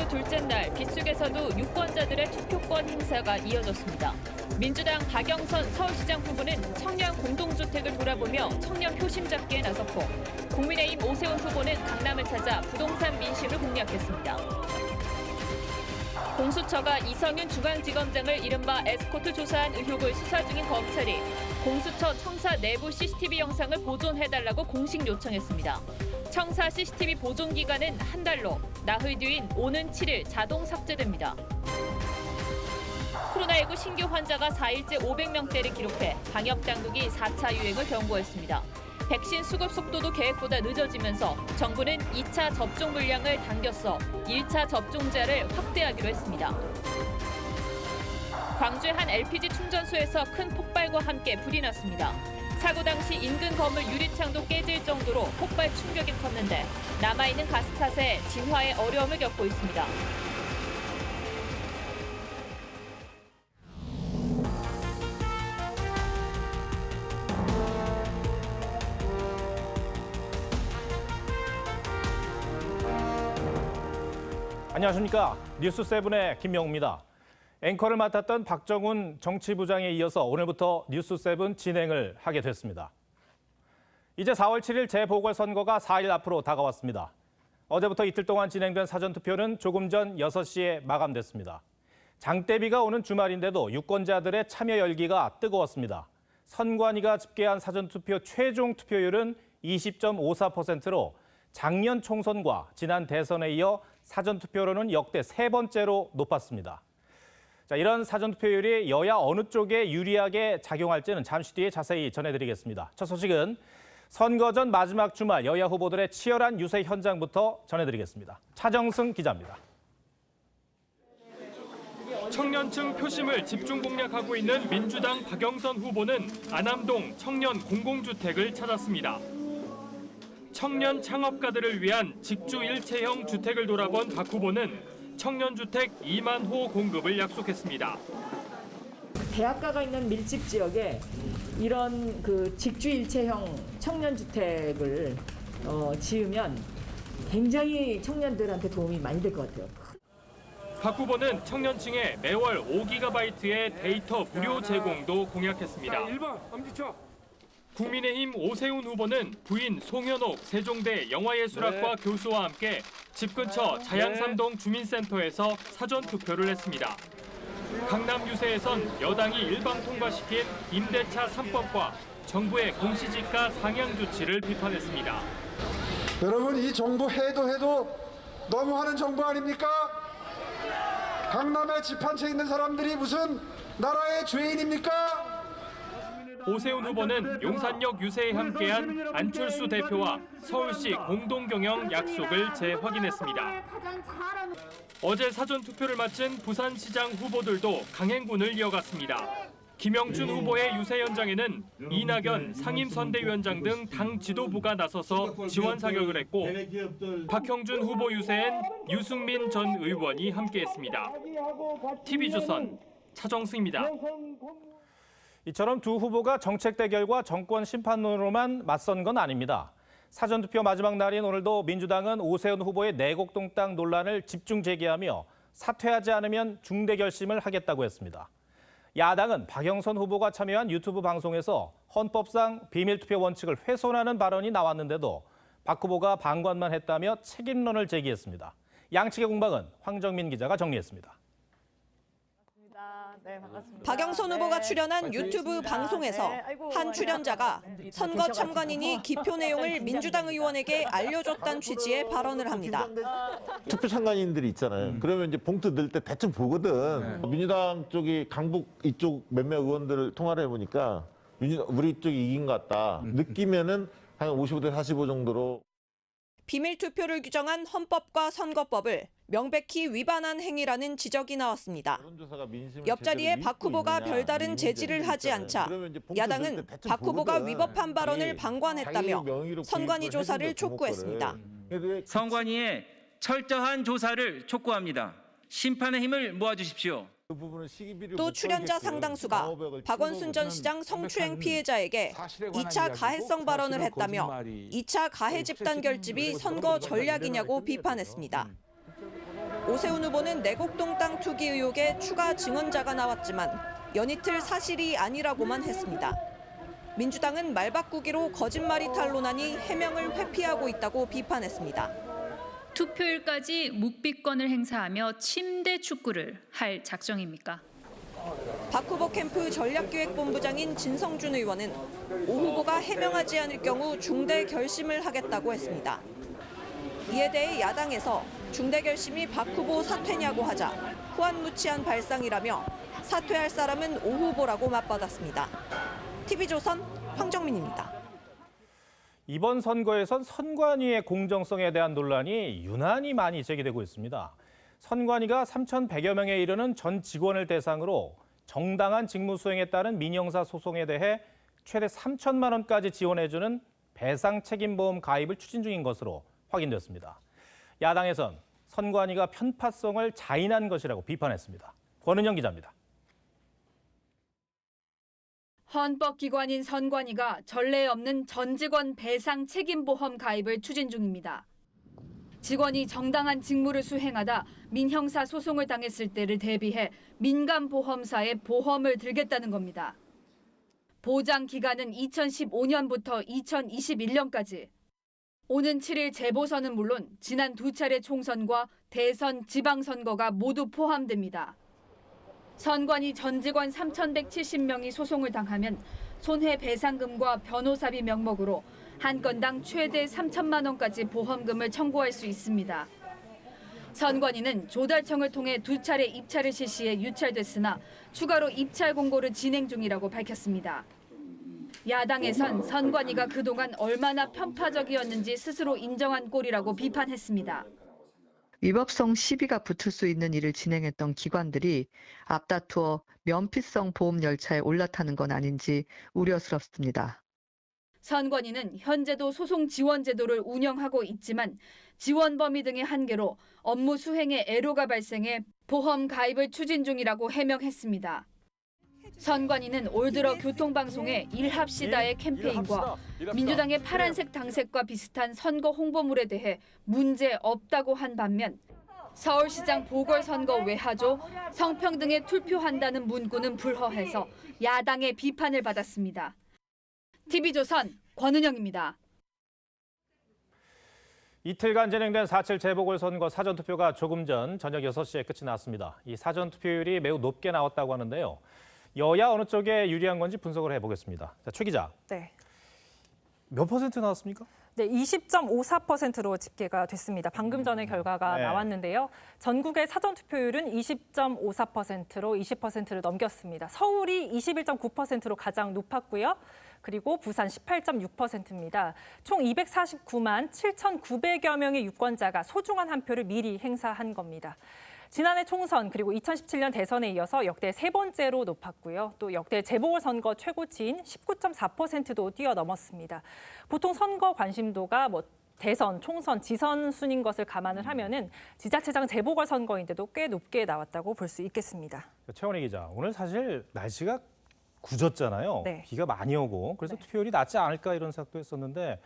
둘째 날 빗속에서도 유권자들의 투표권 행사가 이어졌습니다. 민주당 박영선 서울시장 후보는 청년 공동주택을 돌아보며 청년 표심 잡기에 나섰고 국민의힘 오세훈 후보는 강남을 찾아 부동산 민심을 공략했습니다. 공수처가 이성윤 중앙지검장을 이른바 에스코트 조사한 의혹을 수사 중인 검찰이 공수처 청사 내부 CCTV 영상을 보존해달라고 공식 요청했습니다. 청사 CCTV 보존 기간은 한 달로 나흘 뒤인 오는 7일 자동 삭제됩니다. 코로나19 신규 환자가 4일째 500명대를 기록해 방역당국이 4차 유행을 경고했습니다. 백신 수급 속도도 계획보다 늦어지면서 정부는 2차 접종 물량을 당겨서 1차 접종자를 확대하기로 했습니다. 광주의 한 LPG 충전소에서 큰 폭발과 함께 불이 났습니다. 사고 당시 인근 건물 유리창도 깨질 정도로 폭발 충격이 컸는데 남아있는 가스 탓에 진화에 어려움을 겪고 있습니다. 안녕하십니까. 뉴스7의 김명우입니다. 앵커를 맡았던 박정훈 정치부장에 이어서 오늘부터 뉴스7 진행을 하게 됐습니다. 이제 4월 7일 재보궐선거가 4일 앞으로 다가왔습니다. 어제부터 이틀 동안 진행된 사전투표는 조금 전 6시에 마감됐습니다. 장대비가 오는 주말인데도 유권자들의 참여 열기가 뜨거웠습니다. 선관위가 집계한 사전투표 최종 투표율은 20.54%로 작년 총선과 지난 대선에 이어 사전투표로는 역대 세 번째로 높았습니다. 자, 이런 사전투표율이 여야 어느 쪽에 유리하게 작용할지는 잠시 뒤에 자세히 전해드리겠습니다. 첫 소식은 선거 전 마지막 주말 여야 후보들의 치열한 유세 현장부터 전해드리겠습니다. 차정승 기자입니다. 청년층 표심을 집중 공략하고 있는 민주당 박영선 후보는 안암동 청년 공공주택을 찾았습니다. 청년 창업가들을 위한 직주 일체형 주택을 돌아본 박 후보는 청년주택 2만 호 공급을 약속했습니다. 대학가가 있는 밀집 지역에 이런 직주 일체형 청년주택을 지으면 굉장히 청년들한테 도움이 많이 될 것 같아요. 박 후보는 청년층에 매월 5GB의 데이터 무료 제공도 공약했습니다. 1번 엄지척. 국민의힘 오세훈 후보는 부인 송현옥 세종대 영화예술학과 교수와 함께 집 근처 자양삼동 주민센터에서 사전투표를 했습니다. 강남 유세에선 여당이 일방 통과시킨 임대차 3법과 정부의 공시지가 상향 조치를 비판했습니다. 여러분, 이 정부 해도 너무하는 정부 아닙니까? 강남에 집 한 채 있는 사람들이 무슨 나라의 죄인입니까? 오세훈 후보는 용산역 유세에 함께한 안철수 대표와 서울시 공동경영 약속을 재확인했습니다. 어제 사전투표를 마친 부산시장 후보들도 강행군을 이어갔습니다. 김영춘 후보의 유세 현장에는 이낙연 상임선대위원장 등 당 지도부가 나서서 지원 사격을 했고 박형준 후보 유세엔 유승민 전 의원이 함께했습니다. TV조선 차정승입니다. 이처럼 두 후보가 정책 대결과 정권 심판론으로만 맞선 건 아닙니다. 사전투표 마지막 날인 오늘도 민주당은 오세훈 후보의 내곡동 땅 논란을 집중 제기하며 사퇴하지 않으면 중대 결심을 하겠다고 했습니다. 야당은 박영선 후보가 참여한 유튜브 방송에서 헌법상 비밀투표 원칙을 훼손하는 발언이 나왔는데도 박 후보가 방관만 했다며 책임론을 제기했습니다. 양측의 공방은 황정민 기자가 정리했습니다. 네, 반갑습니다. 박영선 후보가 출연한 유튜브 방송에서 한 출연자가 선거 참관인이 기표 내용을 민주당 의원에게 알려줬다는 취지의 발언을 합니다. 투표 참관인들이 있잖아요. 그러면 이제 봉투 넣을 때 대충 보거든. 민주당 쪽이 강북 이쪽 몇몇 의원들을 통화를 해보니까 우리 쪽이 이긴 것 같다. 느끼면은 한 55대 45 정도로. 비밀투표를 규정한 헌법과 선거법을 명백히 위반한 행위라는 지적이 나왔습니다. 옆자리에 박 후보가 별다른 제지를 하지 않자 야당은 박 후보가 위법한 발언을 방관했다며 선관위 조사를 촉구했습니다. 선관위의 철저한 조사를 촉구합니다. 심판의 힘을 모아주십시오. 또 출연자 상당수가 박원순 전 시장 성추행 피해자에게 2차 가해성 발언을 했다며 2차 가해 집단 결집이 선거 전략이냐고 비판했습니다. 오세훈 후보는 내곡동 땅 투기 의혹에 추가 증언자가 나왔지만 연이틀 사실이 아니라고만 했습니다. 민주당은 말 바꾸기로 거짓말이 탄로나니 해명을 회피하고 있다고 비판했습니다. 투표일까지 묵비권을 행사하며 침대 축구를 할 작정입니까? 박 후보 캠프 전략기획본부장인 진성준 의원은 오 후보가 해명하지 않을 경우 중대 결심을 하겠다고 했습니다. 이에 대해 야당에서 중대 결심이 박 후보 사퇴냐고 하자 후안무치한 발상이라며 사퇴할 사람은 오 후보라고 맞받았습니다. TV조선 황정민입니다. 이번 선거에선 선관위의 공정성에 대한 논란이 유난히 많이 제기되고 있습니다. 선관위가 3,100여 명에 이르는 전 직원을 대상으로 정당한 직무 수행에 따른 민형사 소송에 대해 최대 3천만 원까지 지원해주는 배상 책임보험 가입을 추진 중인 것으로 확인됐습니다. 야당에선 선관위가 편파성을 자인한 것이라고 비판했습니다. 권은영 기자입니다. 헌법기관인 선관위가 전례 없는 전 직원 배상 책임보험 가입을 추진 중입니다. 직원이 정당한 직무를 수행하다 민형사 소송을 당했을 때를 대비해 민간보험사에 보험을 들겠다는 겁니다. 보장 기간은 2015년부터 2021년까지. 오는 7일 재보선은 물론 지난 두 차례 총선과 대선, 지방선거가 모두 포함됩니다. 선관위 전 직원 3,170명이 소송을 당하면 손해배상금과 변호사비 명목으로 한 건당 최대 3천만 원까지 보험금을 청구할 수 있습니다. 선관위는 조달청을 통해 두 차례 입찰을 실시해 유찰됐으나 추가로 입찰 공고를 진행 중이라고 밝혔습니다. 야당에선 선관위가 그동안 얼마나 편파적이었는지 스스로 인정한 꼴이라고 비판했습니다. 위법성 시비가 붙을 수 있는 일을 진행했던 기관들이 앞다투어 면피성 보험 열차에 올라타는 건 아닌지 우려스럽습니다. 선관위는 현재도 소송 지원 제도를 운영하고 있지만 지원 범위 등의 한계로 업무 수행에 애로가 발생해 보험 가입을 추진 중이라고 해명했습니다. 선관위는 올 들어 교통방송에 일합시다의 캠페인과 민주당의 파란색 당색과 비슷한 선거 홍보물에 대해 문제 없다고 한 반면 서울시장 보궐선거 외하조 성평등에 투표한다는 문구는 불허해서 야당의 비판을 받았습니다. TV조선 권은영입니다. 이틀간 진행된 4.7 재보궐선거 사전투표가 조금 전 저녁 6시에 끝이 났습니다. 이 사전투표율이 매우 높게 나왔다고 하는데요. 여야 어느 쪽에 유리한 건지 분석을 해보겠습니다. 자, 최 기자. 네. 몇 퍼센트 나왔습니까? 네, 20.54%로 집계가 됐습니다. 방금 전에 결과가 나왔는데요. 전국의 사전투표율은 20.54%로 20%를 넘겼습니다. 서울이 21.9%로 가장 높았고요. 그리고 부산 18.6%입니다. 총 249만 7,900여 명의 유권자가 소중한 한 표를 미리 행사한 겁니다. 지난해 총선 그리고 2017년 대선에 이어서 역대 세 번째로 높았고요. 또 역대 재보궐선거 최고치인 19.4%도 뛰어넘었습니다. 보통 선거 관심도가 대선, 총선, 지선 순인 것을 감안을 하면은 지자체장 재보궐선거인데도 꽤 높게 나왔다고 볼 수 있겠습니다. 최원희 기자, 오늘 사실 날씨가 굳었잖아요. 네. 비가 많이 오고 그래서 투표율이 낮지 않을까 이런 생각도 했었는데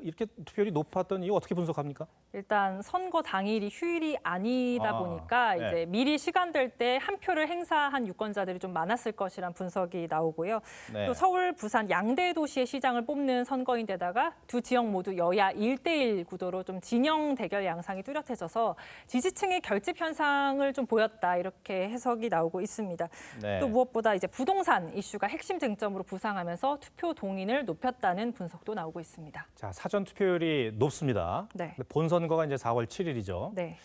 이렇게 투표율이 높았던 이유 어떻게 분석합니까? 일단 선거 당일이 휴일이 아니다 보니까 네. 이제 미리 시간 될 때 한 표를 행사한 유권자들이 좀 많았을 것이란 분석이 나오고요. 네. 또 서울, 부산 양대 도시의 시장을 뽑는 선거인데다가 두 지역 모두 여야 1대1 구도로 좀 진영 대결 양상이 뚜렷해져서 지지층의 결집 현상을 좀 보였다 이렇게 해석이 나오고 있습니다. 네. 또 무엇보다 이제 부동산 이슈가 핵심 쟁점으로 부상하면서 투표 동의를 높였다는 분석도 나오고 있습니다. 자, 사전 투표율이 높습니다. 네. 본선거가 이제 4월 7일이죠. 네.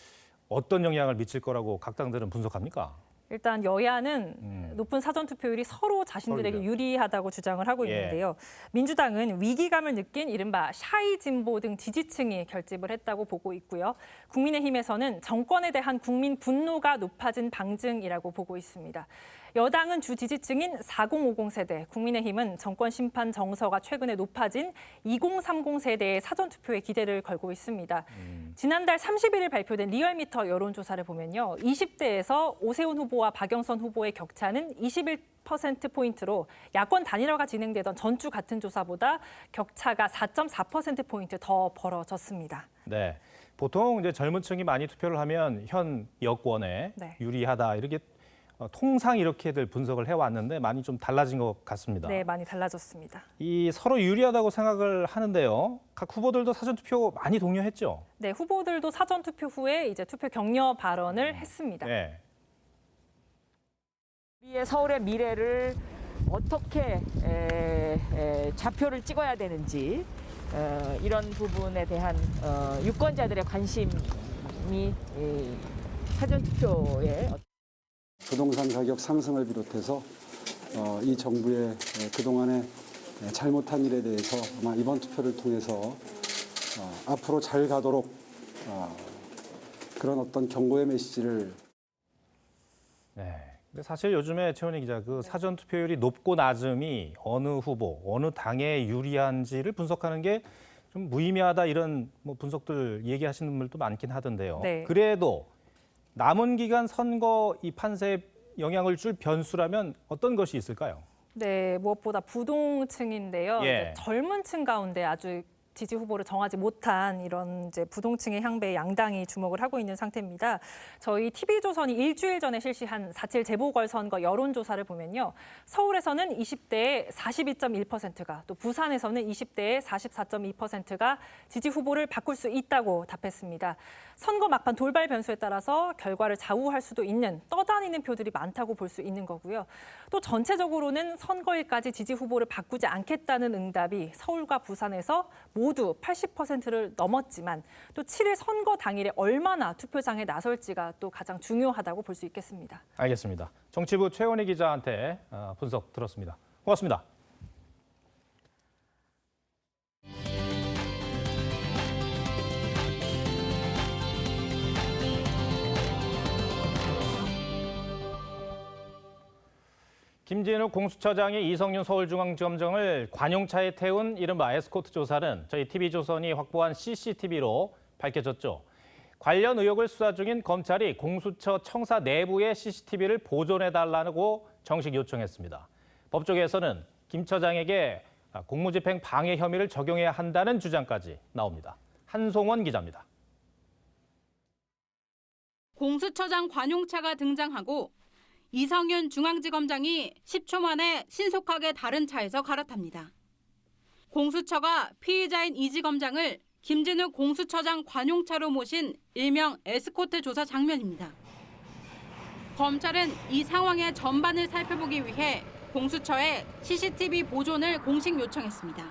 어떤 영향을 미칠 거라고 각 당들은 분석합니까? 일단 여야는 높은 사전투표율이 서로 자신들에게 서로요. 유리하다고 주장을 하고 예. 있는데요. 민주당은 위기감을 느낀 이른바 샤이 진보 등 지지층이 결집을 했다고 보고 있고요. 국민의힘에서는 정권에 대한 국민 분노가 높아진 방증이라고 보고 있습니다. 여당은 주 지지층인 4050 세대, 국민의힘은 정권 심판 정서가 최근에 높아진 2030 세대의 사전투표에 기대를 걸고 있습니다. 지난달 31일 발표된 리얼미터 여론조사를 보면요. 20대에서 오세훈 후보와 박영선 후보의 격차는 21%포인트로 야권 단일화가 진행되던 전주 같은 조사보다 격차가 4.4%포인트 더 벌어졌습니다. 네. 보통 이제 젊은 층이 많이 투표를 하면 현 여권에 유리하다 이렇게 통상 이렇게들 분석을 해왔는데 많이 좀 달라진 것 같습니다. 네, 많이 달라졌습니다. 이 서로 유리하다고 생각을 하는데요. 각 후보들도 사전 투표 많이 독려했죠. 네, 후보들도 사전 투표 후에 이제 투표 격려 발언을 했습니다. 네. 우리의 서울의 미래를 어떻게 좌표를 찍어야 되는지 이런 부분에 대한 유권자들의 관심이 사전 투표에 부동산 가격 상승을 비롯해서 이 정부의 그동안의 잘못한 일에 대해서 아마 이번 투표를 통해서 앞으로 잘 가도록 그런 어떤 경고의 메시지를. 네. 근데 사실 요즘에 최원희 기자 그 사전 투표율이 높고 낮음이 어느 후보, 어느 당에 유리한지를 분석하는 게 좀 무의미하다 이런 뭐 분석들 얘기하시는 분들도 많긴 하던데요. 네. 그래도 남은 기간 선거 이 판세에 영향을 줄 변수라면 어떤 것이 있을까요? 네, 무엇보다 부동층인데요. 예. 이제 젊은 층 가운데 아주 지지 후보를 정하지 못한 이런 이제 부동층의 향배에 양당이 주목을 하고 있는 상태입니다. 저희 TV조선이 일주일 전에 실시한 4.7 재보궐선거 여론조사를 보면요. 서울에서는 20대의 42.1%가 또 부산에서는 20대의 44.2%가 지지 후보를 바꿀 수 있다고 답했습니다. 선거 막판 돌발 변수에 따라서 결과를 좌우할 수도 있는 떠다니는 표들이 많다고 볼 수 있는 거고요. 또 전체적으로는 선거일까지 지지 후보를 바꾸지 않겠다는 응답이 서울과 부산에서 모두 80%를 넘었지만 또 7일 선거 당일에 얼마나 투표장에 나설지가 또 가장 중요하다고 볼 수 있겠습니다. 알겠습니다. 정치부 최원희 기자한테 분석 들었습니다. 고맙습니다. 김진욱 공수처장이 이성윤 서울중앙지검장을 관용차에 태운 이른바 에스코트 조사는 저희 TV조선이 확보한 CCTV로 밝혀졌죠. 관련 의혹을 수사 중인 검찰이 공수처 청사 내부의 CCTV를 보존해달라고 정식 요청했습니다. 법조계에서는 김 처장에게 공무집행 방해 혐의를 적용해야 한다는 주장까지 나옵니다. 한송원 기자입니다. 공수처장 관용차가 등장하고 이성윤 중앙지검장이 10초 만에 신속하게 다른 차에서 갈아탑니다. 공수처가 피의자인 이지검장을 김진욱 공수처장 관용차로 모신 일명 에스코트 조사 장면입니다. 검찰은 이 상황의 전반을 살펴보기 위해 공수처에 CCTV 보존을 공식 요청했습니다.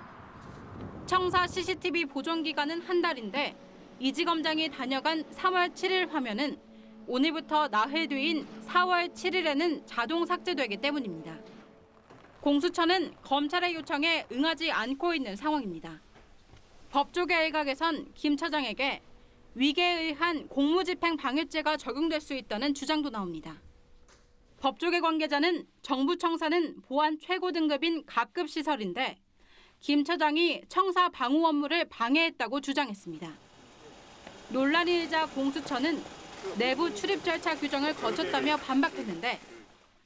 청사 CCTV 보존 기간은 한 달인데 이지검장이 다녀간 3월 7일 화면은 오늘부터 나흘 뒤인 4월 7일에는 자동 삭제되기 때문입니다. 공수처는 검찰의 요청에 응하지 않고 있는 상황입니다. 법조계 일각에선 김 차장에게 위계에 의한 공무집행 방해죄가 적용될 수 있다는 주장도 나옵니다. 법조계 관계자는 정부 청사는 보안 최고 등급인 각급 시설인데 김 차장이 청사 방호 업무를 방해했다고 주장했습니다. 논란이 일자 공수처는 내부 출입 절차 규정을 거쳤다며 반박했는데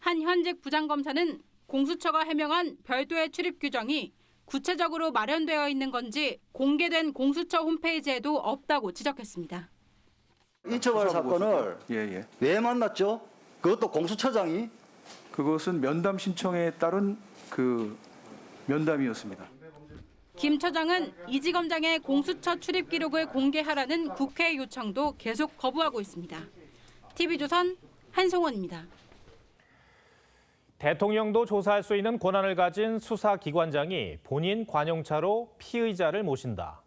한 현직 부장검사는 공수처가 해명한 별도의 출입 규정이 구체적으로 마련되어 있는 건지 공개된 공수처 홈페이지에도 없다고 지적했습니다. 이처발 사건을 왜 만났죠? 그것도 공수처장이? 그것은 면담 신청에 따른 그 면담이었습니다. 김 처장은 이지검장의 공수처 출입 기록을 공개하라는 국회 요청도 계속 거부하고 있습니다. TV조선 한송원입니다. 대통령도 조사할 수 있는 권한을 가진 수사기관장이 본인 관용차로 피의자를 모신다.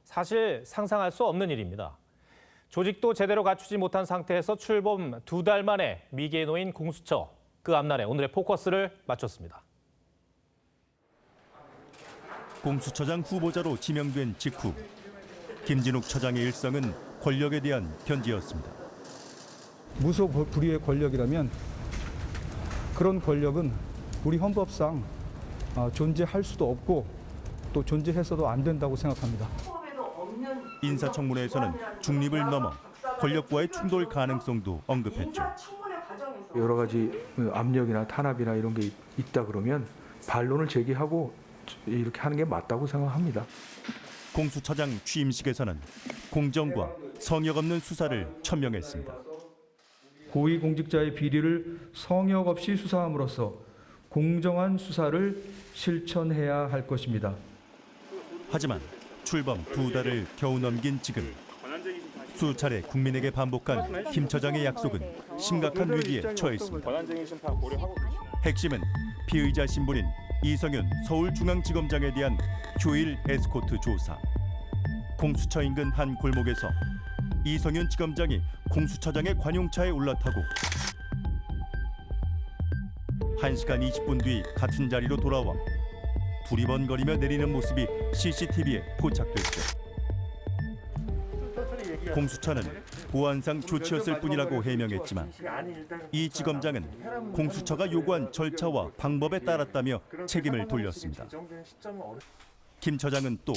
사실 상상할 수 없는 일입니다. 조직도 제대로 갖추지 못한 상태에서 출범 2달 만에 위기에 놓인 공수처. 그 앞날에 오늘의 포커스를 맞췄습니다. 공수처장 후보자로 지명된 직후 김진욱 처장의 일성은 권력에 대한 견지였습니다. 무소불위의 권력이라면 그런 권력은 우리 헌법상 존재할 수도 없고 또 존재해서도 안 된다고 생각합니다. 인사청문회에서는 중립을 넘어 권력과의 충돌 가능성도 언급했죠. 여러 가지 압력이나 탄압이나 이런 게 있다 그러면 반론을 제기하고 이렇게 하는 게 맞다고 생각합니다. 공수처장 취임식에서는 공정과 성역 없는 수사를 천명했습니다. 고위공직자의 비리를 성역 없이 수사함으로써 공정한 수사를 실천해야 할 것입니다. 하지만 출범 2달을 겨우 넘긴 지금 수차례 국민에게 반복한 김 처장의 약속은 심각한 위기에 처했습니다. 핵심은 피의자 신분인 이성윤 서울중앙지검장에 대한 휴일 에스코트 조사. 공수처 인근 한 골목에서 이성윤 지검장이 공수처장의 관용차에 올라타고 1시간 20분 뒤 같은 자리로 돌아와 두리번거리며 내리는 모습이 CCTV에 포착됐죠. 공수처는 보안상 조치였을 뿐이라고 해명했지만 이 지검장은 공수처가 요구한 절차와 방법에 따랐다며 책임을 돌렸습니다. 김 처장은 또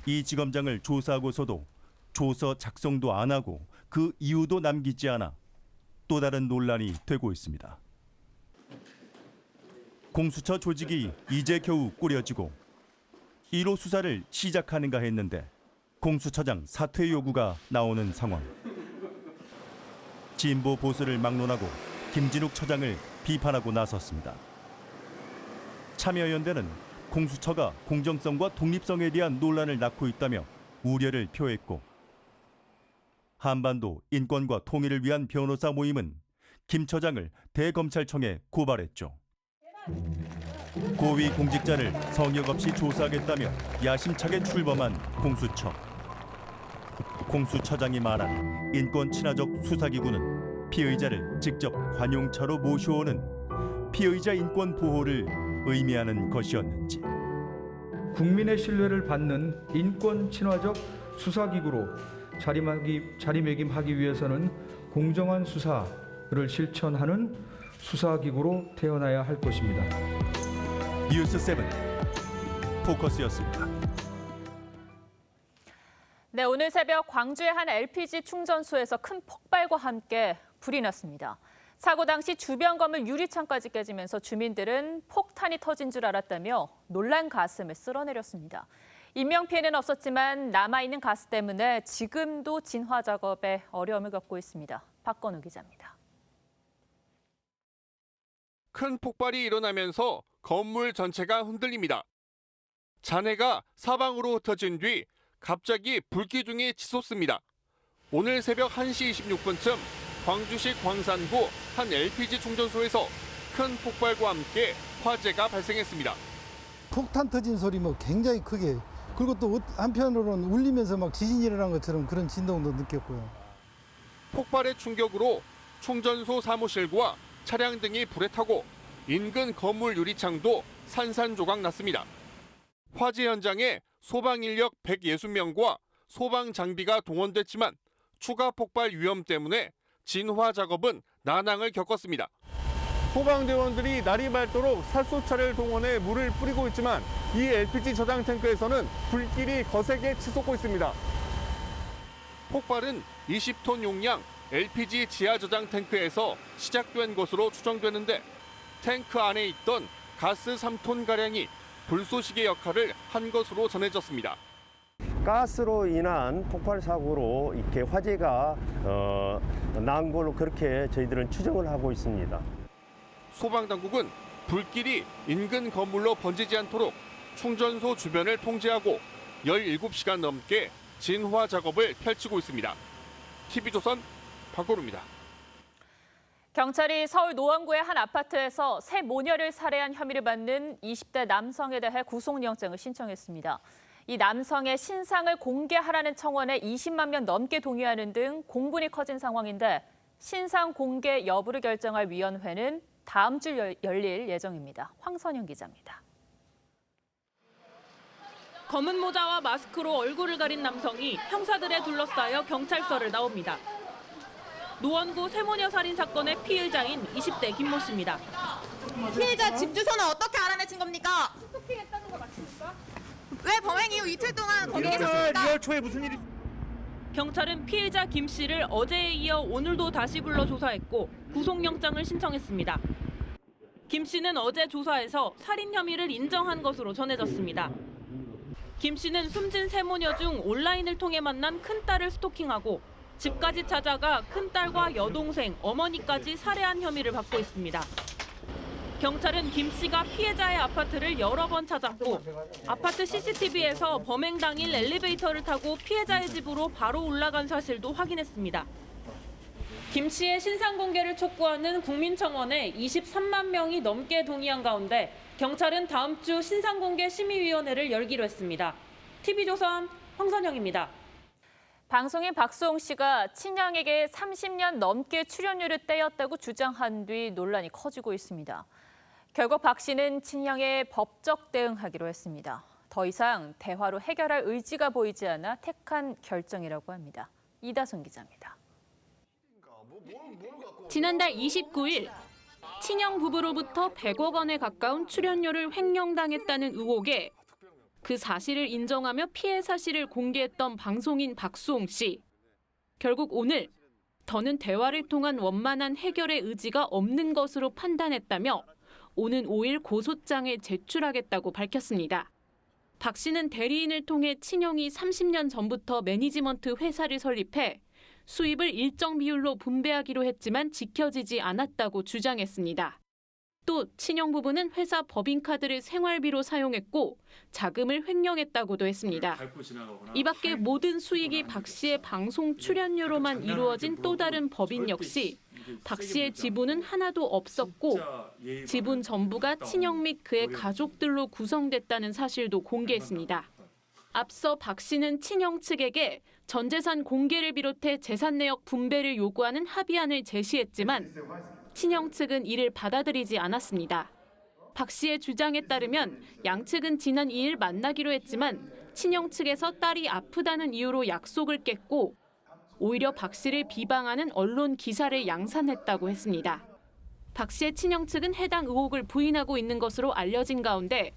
이 지검장을 조사하고서도 조서 작성도 안 하고 그 이유도 남기지 않아 또 다른 논란이 되고 있습니다. 공수처 조직이 이제 겨우 꾸려지고 1호 수사를 시작하는가 했는데 공수처장 사퇴 요구가 나오는 상황. 진보 보수를 막론하고 김진욱 처장을 비판하고 나섰습니다. 참여연대는 공수처가 공정성과 독립성에 대한 논란을 낳고 있다며 우려를 표했고, 한반도 인권과 통일을 위한 변호사 모임은 김 처장을 대검찰청에 고발했죠. 고위 공직자를 성역 없이 조사하겠다며 야심차게 출범한 공수처. 공수처장이 말한 인권 친화적 수사기구는 피의자를 직접 관용차로 모셔오는 피의자 인권 보호를 의미하는 것이었는지. 국민의 신뢰를 받는 인권 친화적 수사기구로 자리매김하기 위해서는 공정한 수사를 실천하는 수사기구로 태어나야 할 것입니다. 뉴스7 포커스였습니다. 네, 오늘 새벽 광주의 한 LPG 충전소에서 큰 폭발과 함께 불이 났습니다. 사고 당시 주변 건물 유리창까지 깨지면서 주민들은 폭탄이 터진 줄 알았다며 놀란 가슴을 쓸어내렸습니다. 인명피해는 없었지만 남아있는 가스 때문에 지금도 진화 작업에 어려움을 겪고 있습니다. 박건우 기자입니다. 큰 폭발이 일어나면서 건물 전체가 흔들립니다. 잔해가 사방으로 흩어진 뒤 갑자기 불기둥이 치솟습니다. 오늘 새벽 1시 26분쯤 광주시 광산구 한 LPG 충전소에서 큰 폭발과 함께 화재가 발생했습니다. 폭탄 터진 소리 굉장히 크게, 그리고 또 한편으로는 울리면서 지진이 일어난 것처럼 그런 진동도 느꼈고요. 폭발의 충격으로 충전소 사무실과 차량 등이 불에 타고 인근 건물 유리창도 산산조각 났습니다. 화재 현장에 소방 인력 160명과 소방 장비가 동원됐지만 추가 폭발 위험 때문에 진화 작업은 난항을 겪었습니다. 소방대원들이 날이 밝도록 살소차를 동원해 물을 뿌리고 있지만 이 LPG 저장 탱크에서는 불길이 거세게 치솟고 있습니다. 폭발은 20톤 용량 LPG 지하 저장 탱크에서 시작된 것으로 추정되는데, 탱크 안에 있던 가스 3톤가량이 불쏘시개 역할을 한 것으로 전해졌습니다. 가스로 인한 폭발 사고로 이렇게 화재가 난 걸로 그렇게 저희들은 추정을 하고 있습니다. 소방당국은 불길이 인근 건물로 번지지 않도록 충전소 주변을 통제하고 17시간 넘게 진화 작업을 펼치고 있습니다. TV조선 박고루입니다. 경찰이 서울 노원구의 한 아파트에서 새 모녀를 살해한 혐의를 받는 20대 남성에 대해 구속영장을 신청했습니다. 이 남성의 신상을 공개하라는 청원에 20만 명 넘게 동의하는 등 공분이 커진 상황인데, 신상 공개 여부를 결정할 위원회는 다음 주 열릴 예정입니다. 황선영 기자입니다. 검은 모자와 마스크로 얼굴을 가린 남성이 형사들에 둘러싸여 경찰서를 나옵니다. 노원구 세모녀 살인 사건의 피의자인 20대 김모 씨입니다. 피해자 집 주소는 어떻게 알아내신 겁니까? 스토킹했다는 거 맞습니까? 왜 범행 이후 이틀 동안 거기 계셨습니까? 리얼 초에 무슨 일이? 경찰은 피해자 김 씨를 어제에 이어 오늘도 다시 불러 조사했고 구속영장을 신청했습니다. 김 씨는 어제 조사에서 살인 혐의를 인정한 것으로 전해졌습니다. 김 씨는 숨진 세모녀 중 온라인을 통해 만난 큰딸을 스토킹하고 집까지 찾아가 큰딸과 여동생, 어머니까지 살해한 혐의를 받고 있습니다. 경찰은 김 씨가 피해자의 아파트를 여러 번 찾았고 아파트 CCTV에서 범행 당일 엘리베이터를 타고 피해자의 집으로 바로 올라간 사실도 확인했습니다. 김 씨의 신상 공개를 촉구하는 국민청원에 23만 명이 넘게 동의한 가운데 경찰은 다음 주 신상 공개 심의위원회를 열기로 했습니다. TV조선 황선영입니다. 방송인 박수홍 씨가 친형에게 30년 넘게 출연료를 떼었다고 주장한 뒤 논란이 커지고 있습니다. 결국 박 씨는 친형에 법적 대응하기로 했습니다. 더 이상 대화로 해결할 의지가 보이지 않아 택한 결정이라고 합니다. 이다솜 기자입니다. 지난달 29일 친형 부부로부터 100억 원에 가까운 출연료를 횡령당했다는 의혹에 그 사실을 인정하며 피해 사실을 공개했던 방송인 박수홍 씨. 결국 오늘 더는 대화를 통한 원만한 해결의 의지가 없는 것으로 판단했다며 오는 5일 고소장에 제출하겠다고 밝혔습니다. 박 씨는 대리인을 통해 친형이 30년 전부터 매니지먼트 회사를 설립해 수입을 일정 비율로 분배하기로 했지만 지켜지지 않았다고 주장했습니다. 또 친형 부부는 회사 법인카드를 생활비로 사용했고 자금을 횡령했다고도 했습니다. 이 밖에 모든 수익이 박 씨의 방송 출연료로만 이루어진 또 다른 법인 역시 박 씨의 지분은 하나도 없었고 지분 전부가 친형 및 그의 가족들로 구성됐다는 사실도 공개했습니다. 앞서 박 씨는 친형 측에게 전 재산 공개를 비롯해 재산 내역 분배를 요구하는 합의안을 제시했지만 친형 측은 이를 받아들이지 않았습니다. 박 씨의 주장에 따르면 양측은 지난 2일 만나기로 했지만 친형 측에서 딸이 아프다는 이유로 약속을 깼고 오히려 박 씨를 비방하는 언론 기사를 양산했다고 했습니다. 박 씨의 친형 측은 해당 의혹을 부인하고 있는 것으로 알려진 가운데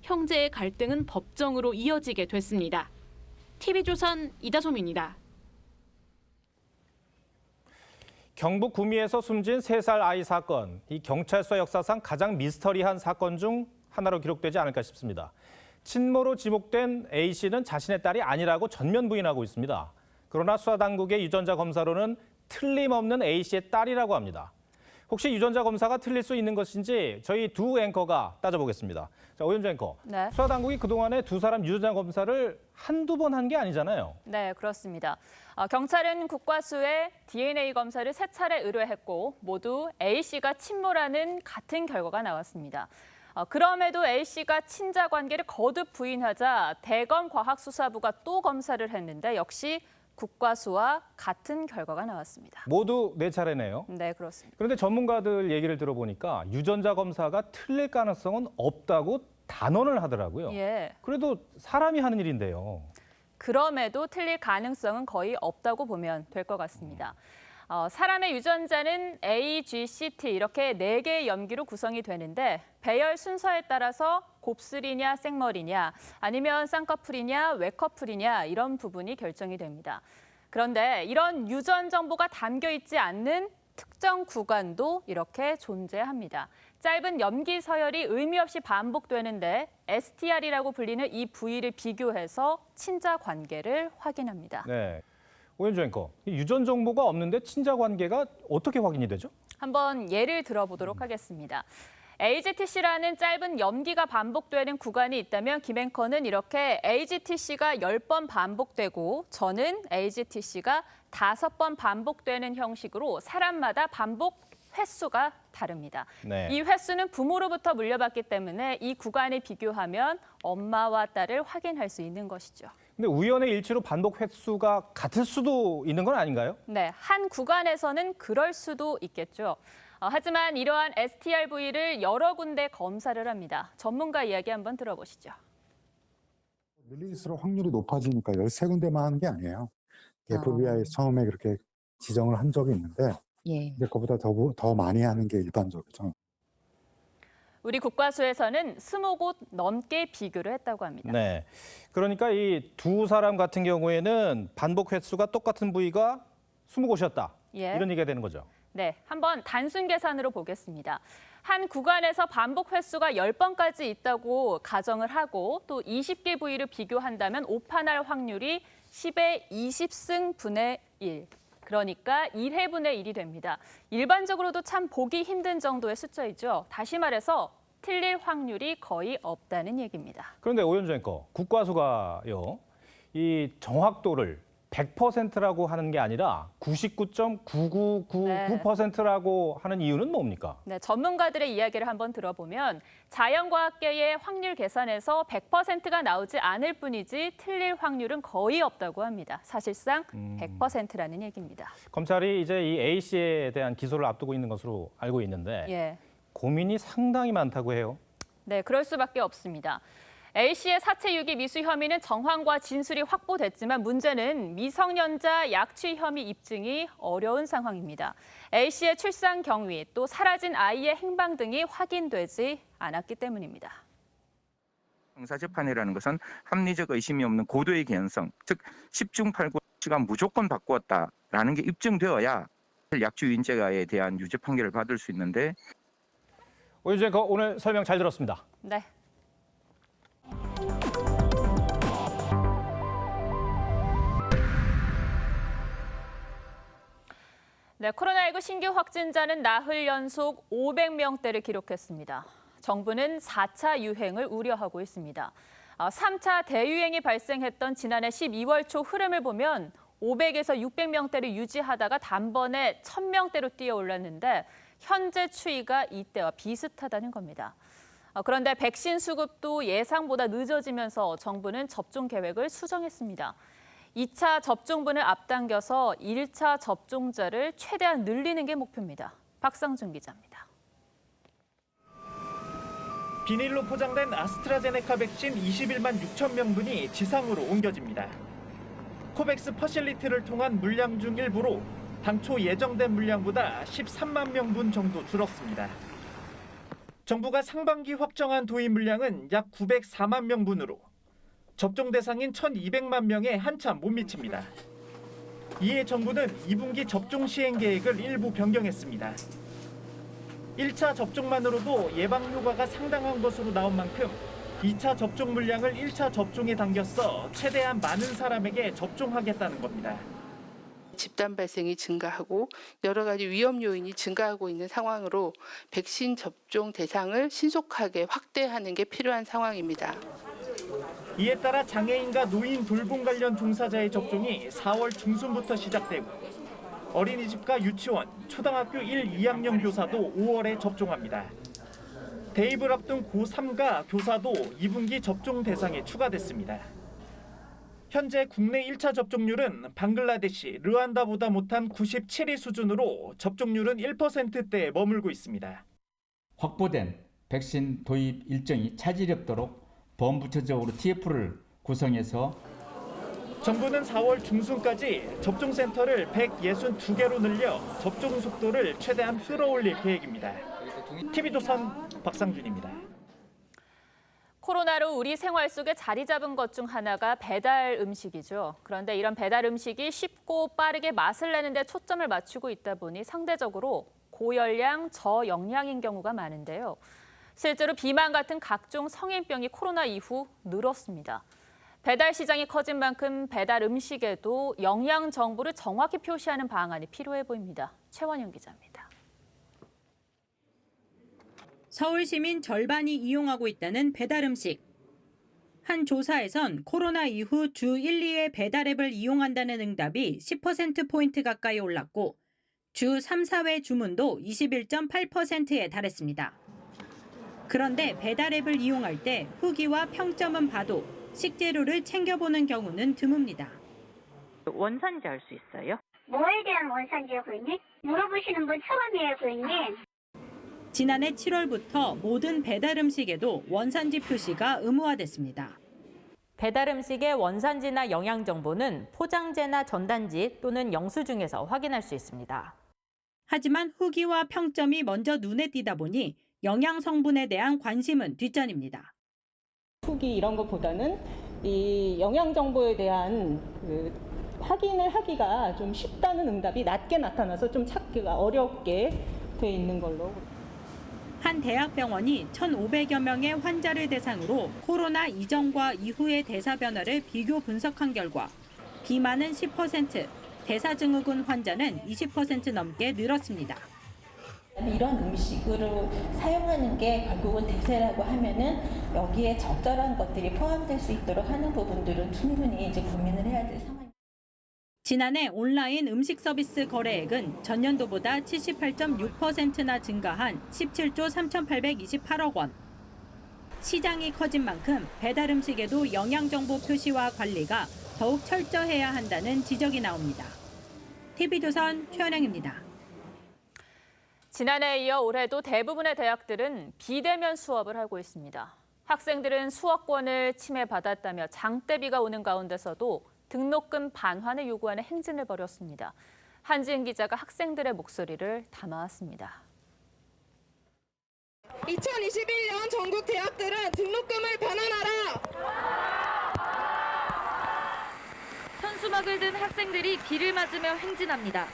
형제의 갈등은 법정으로 이어지게 됐습니다. TV조선 이다솜입니다. 경북 구미에서 숨진 3살 아이 사건, 이 경찰서 역사상 가장 미스터리한 사건 중 하나로 기록되지 않을까 싶습니다. 친모로 지목된 A씨는 자신의 딸이 아니라고 전면 부인하고 있습니다. 그러나 수사당국의 유전자 검사로는 틀림없는 A씨의 딸이라고 합니다. 혹시 유전자 검사가 틀릴 수 있는 것인지 저희 두 앵커가 따져보겠습니다. 자, 오현주 앵커. 네. 수사당국이 그동안에 두 사람 유전자 검사를 한두 번 한 게 아니잖아요. 네, 그렇습니다. 경찰은 국과수에 DNA 검사를 3차례 의뢰했고 모두 A씨가 친모라는 같은 결과가 나왔습니다. 그럼에도 A씨가 친자 관계를 거듭 부인하자 대검과학수사부가 또 검사를 했는데 역시 국과수와 같은 결과가 나왔습니다. 모두 4차례네요. 네, 그렇습니다. 그런데 전문가들 얘기를 들어보니까 유전자 검사가 틀릴 가능성은 없다고 단언을 하더라고요. 예. 그래도 사람이 하는 일인데요. 그럼에도 틀릴 가능성은 거의 없다고 보면 될 것 같습니다. 사람의 유전자는 A, G, C, T 이렇게 4개의 염기로 구성이 되는데 배열 순서에 따라서 곱슬이냐 생머리냐 아니면 쌍꺼풀이냐 외커풀이냐 이런 부분이 결정이 됩니다. 그런데 이런 유전 정보가 담겨 있지 않는 특정 구간도 이렇게 존재합니다. 짧은 염기 서열이 의미 없이 반복되는데 STR이라고 불리는 이 부위를 비교해서 친자 관계를 확인합니다. 네. 오현주 앵커, 유전 정보가 없는데 친자 관계가 어떻게 확인이 되죠? 한번 예를 들어보도록 하겠습니다. AGTC라는 짧은 염기가 반복되는 구간이 있다면 김 앵커는 이렇게 AGTC가 10번 반복되고 저는 AGTC가 5번 반복되는 형식으로 사람마다 반복 횟수가 다릅니다. 네. 이 횟수는 부모로부터 물려받기 때문에 이 구간을 비교하면 엄마와 딸을 확인할 수 있는 것이죠. 근데 우연의 일치로 반복 횟수가 같을 수도 있는 건 아닌가요? 네, 한 구간에서는 그럴 수도 있겠죠. 하지만 이러한 STR 부위를 여러 군데 검사를 합니다. 전문가 이야기 한번 들어보시죠. 늘릴수록 확률이 높아지니까 13군데만 하는 게 아니에요. FBI 처음에 그렇게 지정을 한 적이 있는데 근데 그보다 더 많이 하는 게 일반적이죠. 우리 국과수에서는 20곳 넘게 비교를 했다고 합니다. 네. 그러니까 이 두 사람 같은 경우에는 반복 횟수가 똑같은 부위가 20곳이었다. 예. 이런 얘기가 되는 거죠. 네, 한번 단순 계산으로 보겠습니다. 한 구간에서 반복 횟수가 10번까지 있다고 가정을 하고 또 20개 부위를 비교한다면 오판할 확률이 10의 20승분의 1. 그러니까 1회분의 1이 됩니다. 일반적으로도 참 보기 힘든 정도의 숫자이죠. 다시 말해서 틀릴 확률이 거의 없다는 얘기입니다. 그런데 오윤주 앵커, 국과수가요, 이 정확도를 100%라고 하는 게 아니라 99.9999%라고 하는 이유는 뭡니까? 네, 전문가들의 이야기를 한번 들어보면 자연과학계의 확률 계산에서 100%가 나오지 않을 뿐이지 틀릴 확률은 거의 없다고 합니다. 사실상 100%라는 얘기입니다. 검찰이 이제 이 A씨에 대한 기소를 앞두고 있는 것으로 알고 있는데 고민이 상당히 많다고 해요. 네, 그럴 수밖에 없습니다. A씨의 사체 유기 미수 혐의는 정황과 진술이 확보됐지만 문제는 미성년자 약취 혐의 입증이 어려운 상황입니다. A씨의 출산 경위, 또 사라진 아이의 행방 등이 확인되지 않았기 때문입니다. 형사재판이라는 것은 합리적 의심이 없는 고도의 개연성, 즉 10중 8구가 무조건 바꾸었다라는 게 입증되어야 약취 유인죄에 대한 유죄 판결을 받을 수 있는데. 오윤주 앵커, 오늘 설명 잘 들었습니다. 네. 네, 코로나19 신규 확진자는 나흘 연속 500명대를 기록했습니다. 정부는 4차 유행을 우려하고 있습니다. 3차 대유행이 발생했던 지난해 12월 초 흐름을 보면 500에서 600명대를 유지하다가 단번에 1000명대로 뛰어올랐는데 현재 추이가 이때와 비슷하다는 겁니다. 그런데 백신 수급도 예상보다 늦어지면서 정부는 접종 계획을 수정했습니다. 2차 접종분을 앞당겨서 1차 접종자를 최대한 늘리는 게 목표입니다. 박상준 기자입니다. 비닐로 포장된 아스트라제네카 백신 21만 6천 명분이 지상으로 옮겨집니다. 코백스 퍼실리티를 통한 물량 중 일부로 당초 예정된 물량보다 13만 명분 정도 줄었습니다. 정부가 상반기 확정한 도입 물량은 약 904만 명분으로 접종 대상인 1,200만 명에 한참 못 미칩니다. 이에 정부는 2분기 접종 시행 계획을 일부 변경했습니다. 1차 접종만으로도 예방 효과가 상당한 것으로 나온 만큼 2차 접종 물량을 1차 접종에 당겨서 최대한 많은 사람에게 접종하겠다는 겁니다. 집단 발생이 증가하고 여러 가지 위험 요인이 증가하고 있는 상황으로 백신 접종 대상을 신속하게 확대하는 게 필요한 상황입니다. 이에 따라 장애인과 노인 돌봄 관련 종사자의 접종이 4월 중순부터 시작되고 어린이집과 유치원, 초등학교 1, 2학년 교사도 5월에 접종합니다. 대입을 앞둔 고3과 교사도 2분기 접종 대상에 추가됐습니다. 현재 국내 1차 접종률은 방글라데시, 르완다보다 못한 97위 수준으로 접종률은 1%대에 머물고 있습니다. 확보된 백신 도입 일정이 차질이 없도록 범부처적으로 TF를 구성해서 정부는 4월 중순까지 접종센터를 162개로 늘려 접종 속도를 최대한 끌어올릴 계획입니다. TV조선 박상준입니다. 코로나로 우리 생활 속에 자리 잡은 것 중 하나가 배달 음식이죠. 그런데 이런 배달 음식이 쉽고 빠르게 맛을 내는 데 초점을 맞추고 있다 보니 상대적으로 고열량, 저영양인 경우가 많은데요. 실제로 비만 같은 각종 성인병이 코로나 이후 늘었습니다. 배달 시장이 커진 만큼 배달 음식에도 영양 정보를 정확히 표시하는 방안이 필요해 보입니다. 최원영 기자입니다. 서울 시민 절반이 이용하고 있다는 배달 음식. 한 조사에선 코로나 이후 주 1, 2회 배달 앱을 이용한다는 응답이 10%포인트 가까이 올랐고 주 3, 4회 주문도 21.8%에 달했습니다. 그런데 배달 앱을 이용할 때 후기와 평점은 봐도 식재료를 챙겨보는 경우는 드뭅니다. 원산지 알 수 있어요? 뭐에 대한 원산지요, 고객님? 물어보시는 분 처음이에요, 고객님. 지난해 7월부터 모든 배달 음식에도 원산지 표시가 의무화됐습니다. 배달 음식의 원산지나 영양 정보는 포장재나 전단지 또는 영수증에서 확인할 수 있습니다. 하지만 후기와 평점이 먼저 눈에 띄다 보니 영양 성분에 대한 관심은 뒷전입니다. 후기 이런 것보다는 이 영양 정보에 대한 확인을 하기가 좀 쉽다는 응답이 낮게 나타나서 좀 찾기가 어렵게 돼 있는 걸로. 한 대학병원이 1,500여 명의 환자를 대상으로 코로나 이전과 이후의 대사 변화를 비교 분석한 결과 비만은 10%, 대사증후군 환자는 20% 넘게 늘었습니다. 이런 음식으로 사용하는 게 결국은 대세라고 하면은 여기에 적절한 것들이 포함될 수 있도록 하는 부분들은 충분히 이제 고민을 해야 될 상황입니다. 지난해 온라인 음식 서비스 거래액은 전년도보다 78.6%나 증가한 17조 3,828억 원. 시장이 커진 만큼 배달 음식에도 영양정보 표시와 관리가 더욱 철저해야 한다는 지적이 나옵니다. TV조선 최연영입니다. 지난해에 이어 올해도 대부분의 대학들은 비대면 수업을 하고 있습니다. 학생들은 수업권을 침해받았다며 장대비가 오는 가운데서도 등록금 반환을 요구하는 행진을 벌였습니다. 한지은 기자가 학생들의 목소리를 담아왔습니다. 2021년 전국 대학들은 등록금을 반환하라! 현수막을 든 학생들이 비를 맞으며 행진합니다.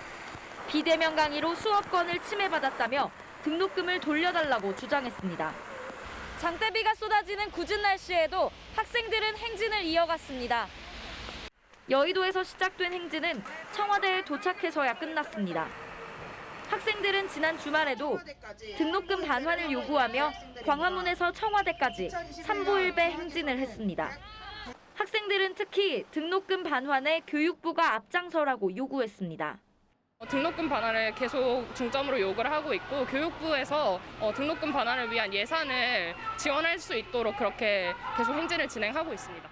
비대면 강의로 수업권을 침해받았다며 등록금을 돌려달라고 주장했습니다. 장대비가 쏟아지는 궂은 날씨에도 학생들은 행진을 이어갔습니다. 여의도에서 시작된 행진은 청와대에 도착해서야 끝났습니다. 학생들은 지난 주말에도 등록금 반환을 요구하며 광화문에서 청와대까지 3보 1배 행진을 했습니다. 학생들은 특히 등록금 반환에 교육부가 앞장서라고 요구했습니다. 등록금 반환을 계속 중점으로 요구를 하고 있고 교육부에서 등록금 반환을 위한 예산을 지원할 수 있도록 그렇게 계속 행진을 진행하고 있습니다.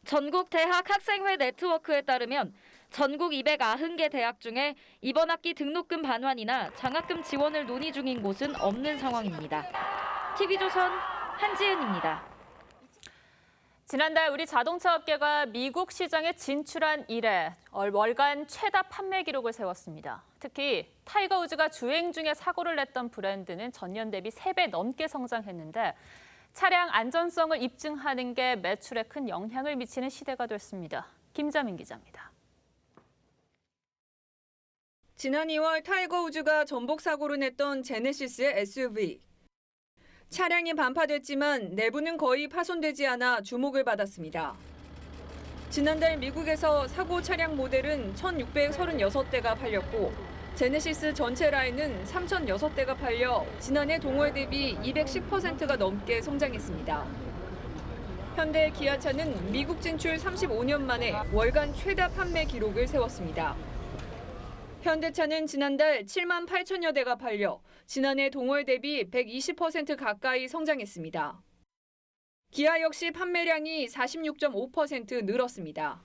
전국 대학 학생회 네트워크에 따르면 전국 290개 대학 중에 이번 학기 등록금 반환이나 장학금 지원을 논의 중인 곳은 없는 상황입니다. TV조선 한지은입니다. 지난달 우리 자동차 업계가 미국 시장에 진출한 이래 월간 최다 판매 기록을 세웠습니다. 특히 타이거 우즈가 주행 중에 사고를 냈던 브랜드는 전년 대비 3배 넘게 성장했는데 차량 안전성을 입증하는 게 매출에 큰 영향을 미치는 시대가 됐습니다. 김자민 기자입니다. 지난 2월 타이거 우즈가 전복 사고를 냈던 제네시스의 SUV. 차량이 반파됐지만 내부는 거의 파손되지 않아 주목을 받았습니다. 지난달 미국에서 사고 차량 모델은 1,636대가 팔렸고 제네시스 전체 라인은 3,006대가 팔려 지난해 동월 대비 210%가 넘게 성장했습니다. 현대 기아차는 미국 진출 35년 만에 월간 최다 판매 기록을 세웠습니다. 현대차는 지난달 7만 8천여 대가 팔려 지난해 동월 대비 120% 가까이 성장했습니다. 기아 역시 판매량이 46.5% 늘었습니다.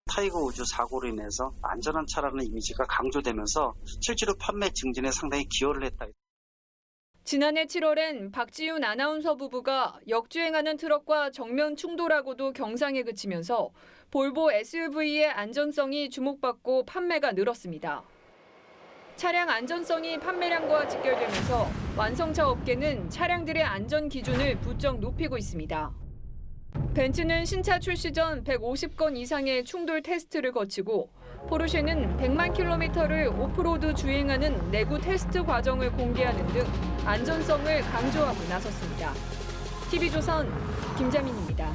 타이거 우즈 사고로 인해서 안전한 차라는 이미지가 강조되면서 실제로 판매 증진에 상당히 기여를 했다. 지난해 7월엔 박지윤 아나운서 부부가 역주행하는 트럭과 정면 충돌하고도 경상에 그치면서 볼보 SUV의 안전성이 주목받고 판매가 늘었습니다. 차량 안전성이 판매량과 직결되면서 완성차 업계는 차량들의 안전 기준을 부쩍 높이고 있습니다. 벤츠는 신차 출시 전 150건 이상의 충돌 테스트를 거치고 포르쉐는 100만 킬로미터를 오프로드 주행하는 내구 테스트 과정을 공개하는 등 안전성을 강조하고 나섰습니다. TV조선 김자민입니다.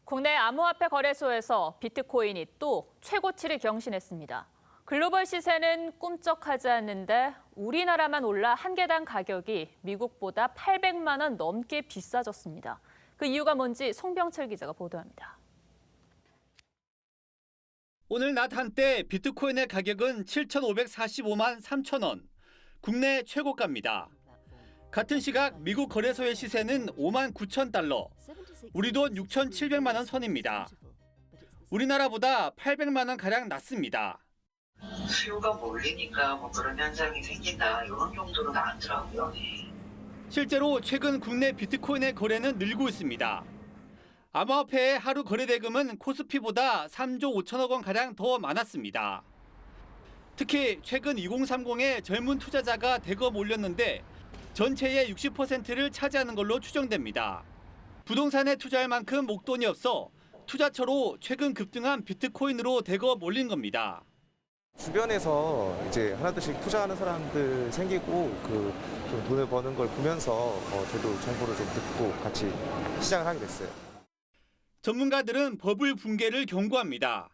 국내 암호화폐 거래소에서 비트코인이 또 최고치를 경신했습니다. 글로벌 시세는 꿈쩍하지 않는데 우리나라만 올라 한 개당 가격이 미국보다 800만 원 넘게 비싸졌습니다. 그 이유가 뭔지 송병철 기자가 보도합니다. 오늘 낮 한때 비트코인의 가격은 7,545만 3천 원, 국내 최고가입니다. 같은 시각 미국 거래소의 시세는 5만 9천 달러, 우리 돈 6,700만 원 선입니다. 우리나라보다 800만 원 가량 낮습니다. 수요가 몰리니까 그런 현상이 생긴다 이런 정도로 나왔더라고요. 실제로 최근 국내 비트코인의 거래는 늘고 있습니다. 암호화폐의 하루 거래 대금은 코스피보다 3조 5천억 원 가량 더 많았습니다. 특히 최근 2030의 젊은 투자자가 대거 몰렸는데 전체의 60%를 차지하는 걸로 추정됩니다. 부동산에 투자할 만큼 목돈이 없어 투자처로 최근 급등한 비트코인으로 대거 몰린 겁니다. 주변에서 이제 하나둘씩 투자하는 사람들 생기고 좀 돈을 버는 걸 보면서 저도 정보를 좀 듣고 같이 시작을 하게 됐어요. 전문가들은 버블 붕괴를 경고합니다.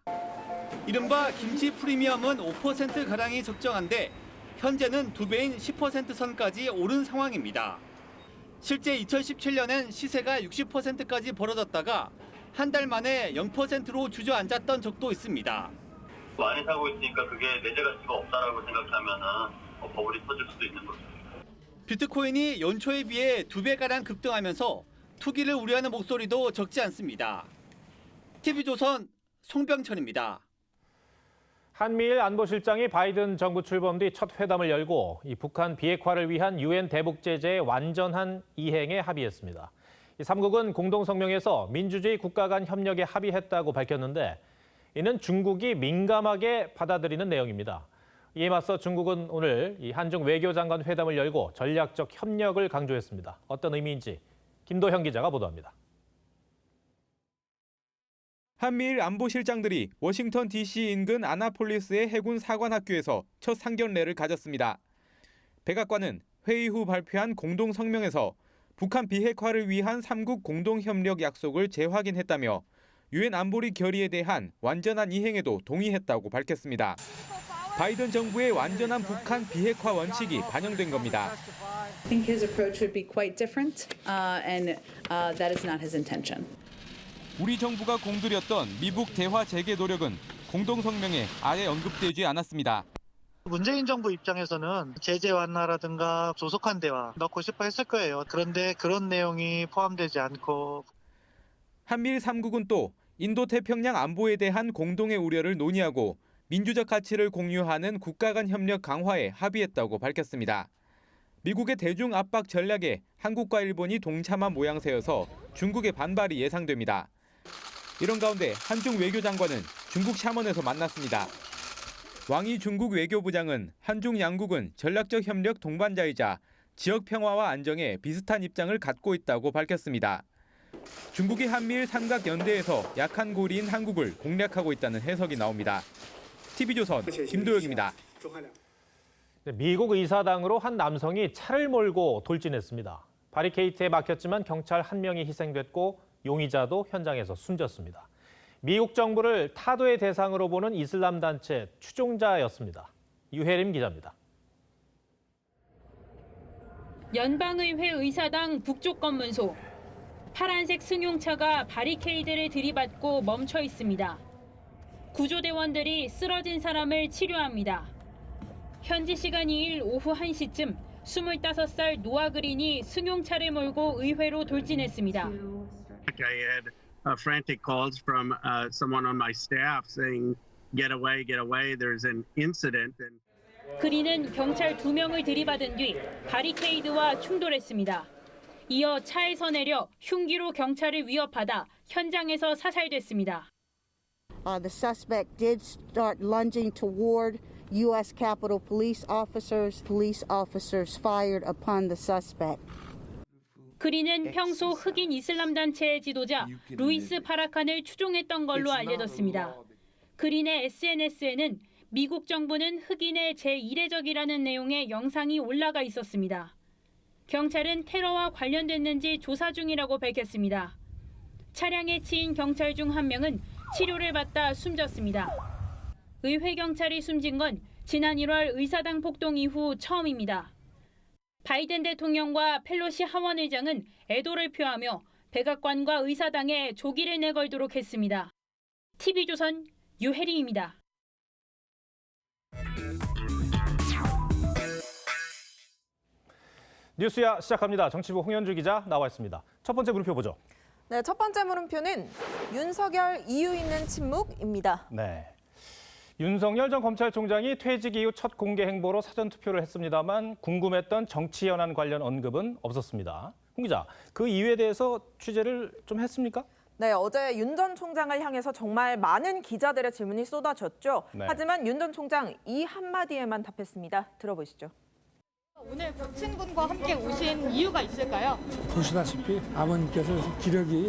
이른바 김치 프리미엄은 5%가량이 적정한데 현재는 2배인 10% 선까지 오른 상황입니다. 실제 2017년엔 시세가 60%까지 벌어졌다가 한 달 만에 0%로 주저앉았던 적도 있습니다. 많이 사고 있으니까 그게 내재 가치가 없다라고 생각하면은 버블이 터질 수도 있는 거죠. 비트코인이 연초에 비해 2배가량 급등하면서 투기를 우려하는 목소리도 적지 않습니다. TV조선 송병철입니다. 한미일 안보실장이 바이든 정부 출범 뒤 첫 회담을 열고 이 북한 비핵화를 위한 유엔 대북 제재의 완전한 이행에 합의했습니다. 이 3국은 공동 성명에서 민주주의 국가 간 협력에 합의했다고 밝혔는데 이는 중국이 민감하게 받아들이는 내용입니다. 이에 맞서 중국은 오늘 이 한중 외교장관 회담을 열고 전략적 협력을 강조했습니다. 어떤 의미인지 김도형 기자가 보도합니다. 한미일 안보실장들이 워싱턴 DC 인근 아나폴리스의 해군 사관학교에서 첫 상견례를 가졌습니다. 백악관은 회의 후 발표한 공동 성명에서 북한 비핵화를 위한 3국 공동협력 약속을 재확인했다며 유엔 안보리 결의에 대한 완전한 이행에도 동의했다고 밝혔습니다. 바이든 정부의 완전한 북한 비핵화 원칙이 반영된 겁니다. I think his approach would be quite different, and that is not his intention. 우리 정부가 공들였던 미북 대화 재개 노력은 공동 성명에 아예 언급되지 않았습니다. 문재인 정부 입장에서는 제재 완화라든가 조속한 대화 넣고 싶어 했을 거예요. 그런데 그런 내용이 포함되지 않고 한미일 3국은 또 인도태평양 안보에 대한 공동의 우려를 논의하고 민주적 가치를 공유하는 국가 간 협력 강화에 합의했다고 밝혔습니다. 미국의 대중 압박 전략에 한국과 일본이 동참한 모양새여서 중국의 반발이 예상됩니다. 이런 가운데 한중 외교장관은 중국 샤먼에서 만났습니다. 왕이 중국 외교부장은 한중 양국은 전략적 협력 동반자이자 지역 평화와 안정에 비슷한 입장을 갖고 있다고 밝혔습니다. 중국이 한미일 삼각연대에서 약한 고리인 한국을 공략하고 있다는 해석이 나옵니다. TV조선 김도혁입니다. 미국 의사당으로 한 남성이 차를 몰고 돌진했습니다. 바리케이트에 막혔지만 경찰 1명이 희생됐고 용의자도 현장에서 숨졌습니다. 미국 정부를 타도의 대상으로 보는 이슬람 단체 추종자였습니다. 유혜림 기자입니다. 연방의회 의사당 북쪽 검문소. 파란색 승용차가 바리케이드를 들이받고 멈춰 있습니다. 구조대원들이 쓰러진 사람을 치료합니다. 현지 시간 2일 오후 1시쯤 25살 노아 그린이 승용차를 몰고 의회로 돌진했습니다. I had frantic calls from someone on my staff saying, "Get away, there's an incident." 그린은 경찰 2명을 들이받은 뒤 바리케이드와 충돌했습니다. 이어 차에서 내려 흉기로 경찰을 위협하다 현장에서 사살됐습니다. The suspect did start lunging toward U.S. Capitol police officers. Police officers fired upon the suspect. 그린은 평소 흑인 이슬람 단체의 지도자 루이스 파라칸을 추종했던 걸로 알려졌습니다. 그린의 SNS에는 미국 정부는 흑인의 제1회적이라는 내용의 영상이 올라가 있었습니다. 경찰은 테러와 관련됐는지 조사 중이라고 밝혔습니다. 차량에 치인 경찰 중 1명은 치료를 받다 숨졌습니다. 의회 경찰이 숨진 건 지난 1월 의사당 폭동 이후 처음입니다. 바이든 대통령과 펠로시 하원의장은 애도를 표하며 백악관과 의사당에 조기를 내걸도록 했습니다. TV조선 유혜림입니다. 뉴스야 시작합니다. 정치부 홍현주 기자 나와 있습니다. 첫 번째 물음표 보죠. 네, 첫 번째 물음표는 윤석열 이유 있는 침묵입니다. 네. 윤석열 전 검찰총장이 퇴직 이후 첫 공개 행보로 사전투표를 했습니다만 궁금했던 정치 현안 관련 언급은 없었습니다. 홍 기자, 그 이유에 대해서 취재를 좀 했습니까? 네, 어제 윤 전 총장을 향해서 정말 많은 기자들의 질문이 쏟아졌죠. 네. 하지만 윤 전 총장 이 한마디에만 답했습니다. 들어보시죠. 오늘 국친군과 함께 오신 이유가 있을까요? 보시다시피 아버님께서 기력이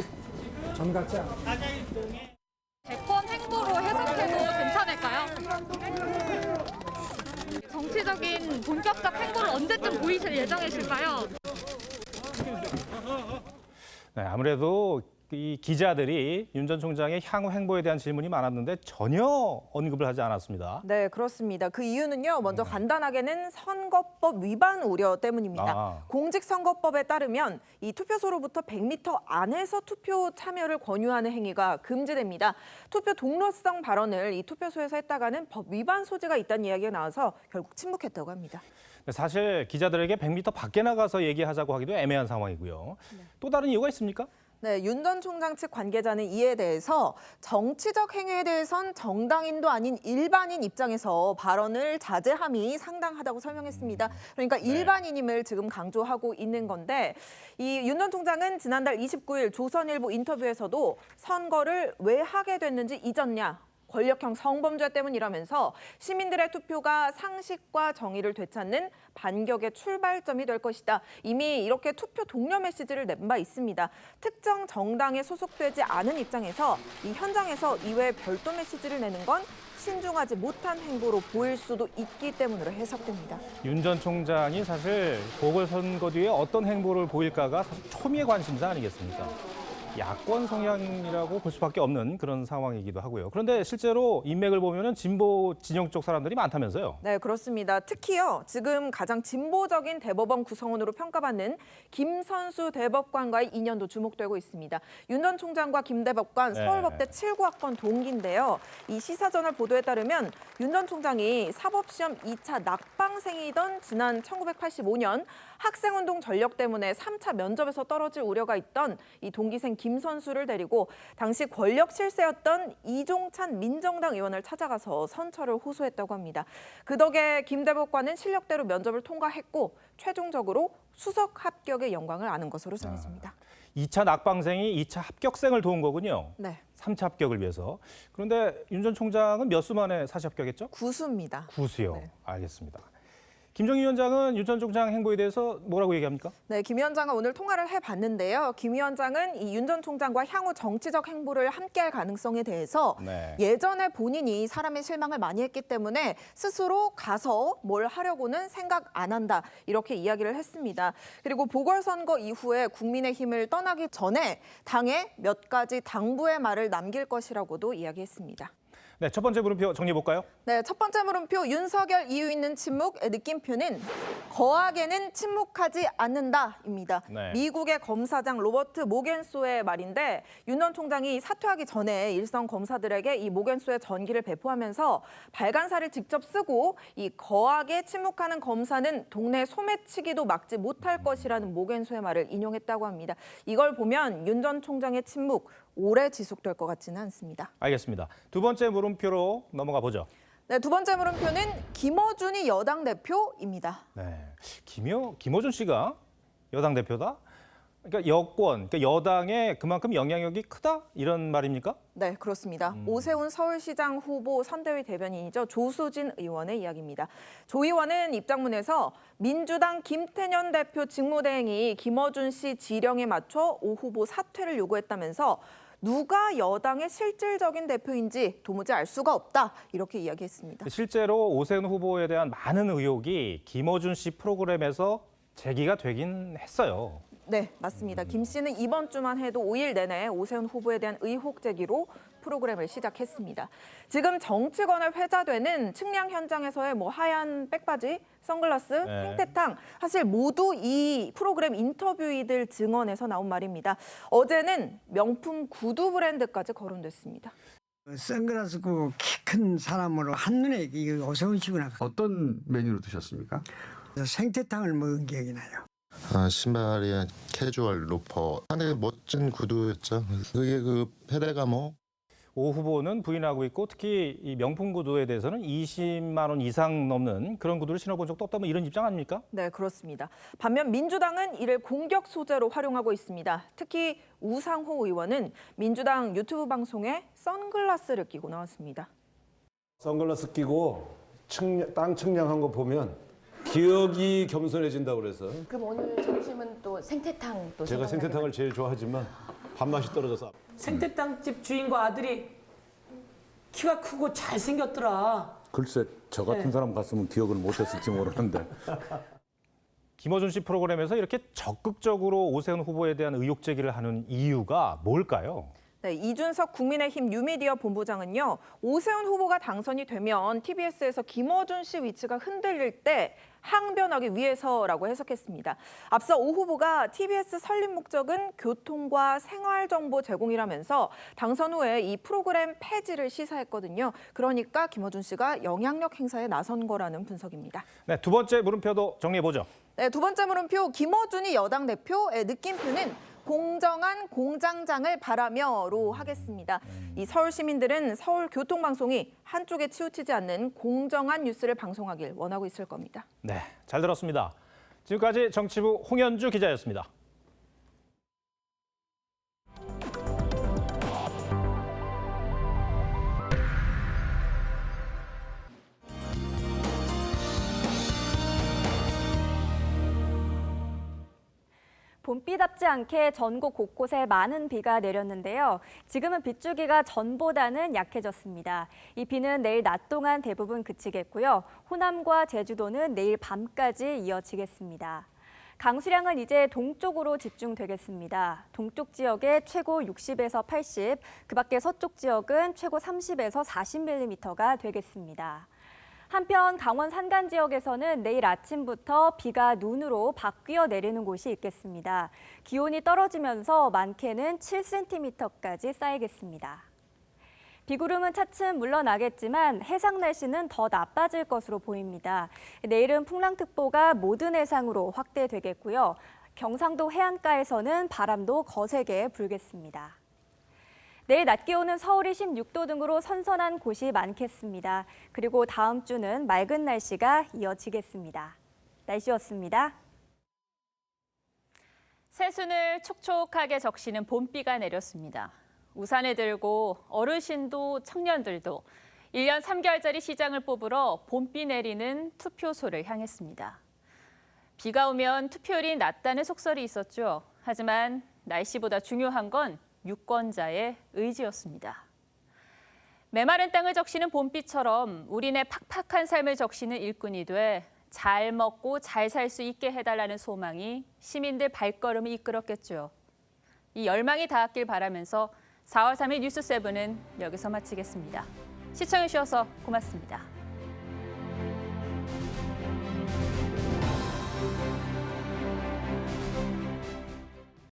전 같지 않아요. 대권 행보로 해석해도 괜찮을까요? 정치적인 본격적 행보를 언제쯤 보이실 예정이실까요? 네, 아무래도 이 기자들이 윤 전 총장의 향후 행보에 대한 질문이 많았는데 전혀 언급을 하지 않았습니다. 네, 그렇습니다. 그 이유는요. 먼저 간단하게는 선거법 위반 우려 때문입니다. 공직선거법에 따르면 이 투표소로부터 100m 안에서 투표 참여를 권유하는 행위가 금지됩니다. 투표 동료성 발언을 이 투표소에서 했다가는 법 위반 소지가 있다는 이야기가 나와서 결국 침묵했다고 합니다. 사실 기자들에게 100m 밖에 나가서 얘기하자고 하기도 애매한 상황이고요. 또 다른 이유가 있습니까? 네, 윤 전 총장 측 관계자는 이에 대해서 정치적 행위에 대해선 정당인도 아닌 일반인 입장에서 발언을 자제함이 상당하다고 설명했습니다. 그러니까 일반인임을 지금 강조하고 있는 건데 이 윤 전 총장은 지난달 29일 조선일보 인터뷰에서도 선거를 왜 하게 됐는지 잊었냐. 권력형 성범죄 때문이라면서 시민들의 투표가 상식과 정의를 되찾는 반격의 출발점이 될 것이다. 이미 이렇게 투표 독려 메시지를 낸 바 있습니다. 특정 정당에 소속되지 않은 입장에서 이 현장에서 이외에 별도 메시지를 내는 건 신중하지 못한 행보로 보일 수도 있기 때문으로 해석됩니다. 윤 전 총장이 사실 보궐선거 뒤에 어떤 행보를 보일까가 사실 초미의 관심사 아니겠습니까? 야권 성향이라고 볼 수밖에 없는 그런 상황이기도 하고요. 그런데 실제로 인맥을 보면은 진보 진영 쪽 사람들이 많다면서요? 네, 그렇습니다. 특히요, 지금 가장 진보적인 대법원 구성원으로 평가받는 김선수 대법관과의 인연도 주목되고 있습니다. 윤 전 총장과 김 대법관 서울법대 79학번 동기인데요. 이 시사저널 보도에 따르면 윤 전 총장이 사법시험 2차 낙방생이던 지난 1985년 학생운동 전력 때문에 3차 면접에서 떨어질 우려가 있던 이 동기생 김선수를 데리고 당시 권력 실세였던 이종찬 민정당 의원을 찾아가서 선처를 호소했다고 합니다. 그 덕에 김 대법관은 실력대로 면접을 통과했고 최종적으로 수석 합격의 영광을 아는 것으로 전해집니다. 2차 낙방생이 2차 합격생을 도운 거군요. 네. 3차 합격을 위해서. 그런데 윤 전 총장은 몇 수 만에 사시 합격했죠? 9수입니다. 9수요. 네. 알겠습니다. 김정희 위원장은 윤 전 총장 행보에 대해서 뭐라고 얘기합니까? 네, 김 위원장과 오늘 통화를 해봤는데요. 김 위원장은 이 윤 전 총장과 향후 정치적 행보를 함께할 가능성에 대해서 예전에 본인이 사람의 실망을 많이 했기 때문에 스스로 가서 뭘 하려고는 생각 안 한다. 이렇게 이야기를 했습니다. 그리고 보궐선거 이후에 국민의힘을 떠나기 전에 당에 몇 가지 당부의 말을 남길 것이라고도 이야기했습니다. 네, 첫 번째 물음표 정리해 볼까요? 네, 첫 번째 물음표 윤석열 이유 있는 침묵의 느낌표는 거하게는 침묵하지 않는다입니다. 네. 미국의 검사장 로버트 모겐소의 말인데 윤 전 총장이 사퇴하기 전에 일선 검사들에게 이 모겐소의 전기를 배포하면서 발간사를 직접 쓰고 이 거하게 침묵하는 검사는 동네 소매치기도 막지 못할 것이라는 모겐소의 말을 인용했다고 합니다. 이걸 보면 윤 전 총장의 침묵 오래 지속될 것 같지는 않습니다. 알겠습니다. 두 번째 물음표로 넘어가 보죠. 네, 두 번째 물음표는 김어준이 여당 대표입니다. 네, 김어준 씨가 여당 대표다? 그러니까 여권, 그러니까 여당에 그만큼 영향력이 크다? 이런 말입니까? 네, 그렇습니다. 오세훈 서울시장 후보 선대위 대변인이죠. 조수진 의원의 이야기입니다. 조 의원은 입장문에서 민주당 김태년 대표 직무대행이 김어준 씨 지령에 맞춰 오 후보 사퇴를 요구했다면서 누가 여당의 실질적인 대표인지 도무지 알 수가 없다. 이렇게 이야기했습니다. 실제로 오세훈 후보에 대한 많은 의혹이 김어준 씨 프로그램에서 제기가 되긴 했어요. 네, 맞습니다. 김 씨는 이번 주만 해도 5일 내내 오세훈 후보에 대한 의혹 제기로 프로그램을 시작했습니다. 지금 정치권에 회자되는 측량 현장에서의 하얀 백바지, 선글라스, 생태탕 사실 모두 이 프로그램 인터뷰이들 증언에서 나온 말입니다. 어제는 명품 구두 브랜드까지 거론됐습니다. 선글라스 끼고 키 큰 사람으로 한눈에 이게 오세훈 씨구나. 어떤 메뉴로 드셨습니까? 생태탕을 먹은 기억이 나요. 신발이 캐주얼 로퍼. 상당히 멋진 구두였죠. 그게 페레가모. 오 후보는 부인하고 있고 특히 이 명품 구두에 대해서는 20만 원 이상 넘는 그런 구두를 신어본 적도 없다 이런 입장 아닙니까? 네, 그렇습니다. 반면 민주당은 이를 공격 소재로 활용하고 있습니다. 특히 우상호 의원은 민주당 유튜브 방송에 선글라스를 끼고 나왔습니다. 선글라스 끼고 땅 측량한 거 보면 기억이 겸손해진다고 그래서. 그럼 오늘 점심은 또 생태탕 또 제가 생태탕을 제일 좋아하지만 밥맛이 떨어져서. 생태탕집 주인과 아들이 키가 크고 잘생겼더라. 글쎄 저 같은 사람 갔으면 기억을 못했을지 모르는데. 김어준 씨 프로그램에서 이렇게 적극적으로 오세훈 후보에 대한 의혹 제기를 하는 이유가 뭘까요? 네, 이준석 국민의힘 뉴미디어 본부장은요. 오세훈 후보가 당선이 되면 TBS에서 김어준 씨 위치가 흔들릴 때 항변하기 위해서라고 해석했습니다. 앞서 오 후보가 TBS 설립 목적은 교통과 생활정보 제공이라면서 당선 후에 이 프로그램 폐지를 시사했거든요. 그러니까 김어준 씨가 영향력 행사에 나선 거라는 분석입니다. 네, 두 번째 물음표도 정리해보죠. 네, 두 번째 물음표 김어준이 여당 대표의 느낌표는 공정한 공장장을 바라며로 하겠습니다. 이 서울 시민들은 서울교통방송이 한쪽에 치우치지 않는 공정한 뉴스를 방송하길 원하고 있을 겁니다. 네, 잘 들었습니다. 지금까지 정치부 홍현주 기자였습니다. 봄비답지 않게 전국 곳곳에 많은 비가 내렸는데요. 지금은 빗줄기가 전보다는 약해졌습니다. 이 비는 내일 낮 동안 대부분 그치겠고요. 호남과 제주도는 내일 밤까지 이어지겠습니다. 강수량은 이제 동쪽으로 집중되겠습니다. 동쪽 지역에 최고 60에서 80, 그 밖에 서쪽 지역은 최고 30에서 40mm가 되겠습니다. 한편 강원 산간 지역에서는 내일 아침부터 비가 눈으로 바뀌어 내리는 곳이 있겠습니다. 기온이 떨어지면서 많게는 7cm까지 쌓이겠습니다. 비구름은 차츰 물러나겠지만 해상 날씨는 더 나빠질 것으로 보입니다. 내일은 풍랑특보가 모든 해상으로 확대되겠고요. 경상도 해안가에서는 바람도 거세게 불겠습니다. 내일 낮 기온은 서울이 16도 등으로 선선한 곳이 많겠습니다. 그리고 다음 주는 맑은 날씨가 이어지겠습니다. 날씨였습니다. 새순을 촉촉하게 적시는 봄비가 내렸습니다. 우산을 들고 어르신도 청년들도 1년 3개월짜리 시장을 뽑으러 봄비 내리는 투표소를 향했습니다. 비가 오면 투표율이 낮다는 속설이 있었죠. 하지만 날씨보다 중요한 건 유권자의 의지였습니다. 메마른 땅을 적시는 봄비처럼 우리네 팍팍한 삶을 적시는 일꾼이 돼 잘 먹고 잘 살 수 있게 해달라는 소망이 시민들 발걸음을 이끌었겠죠. 이 열망이 닿았길 바라면서 4월 3일 뉴스7은 여기서 마치겠습니다. 시청해주셔서 고맙습니다.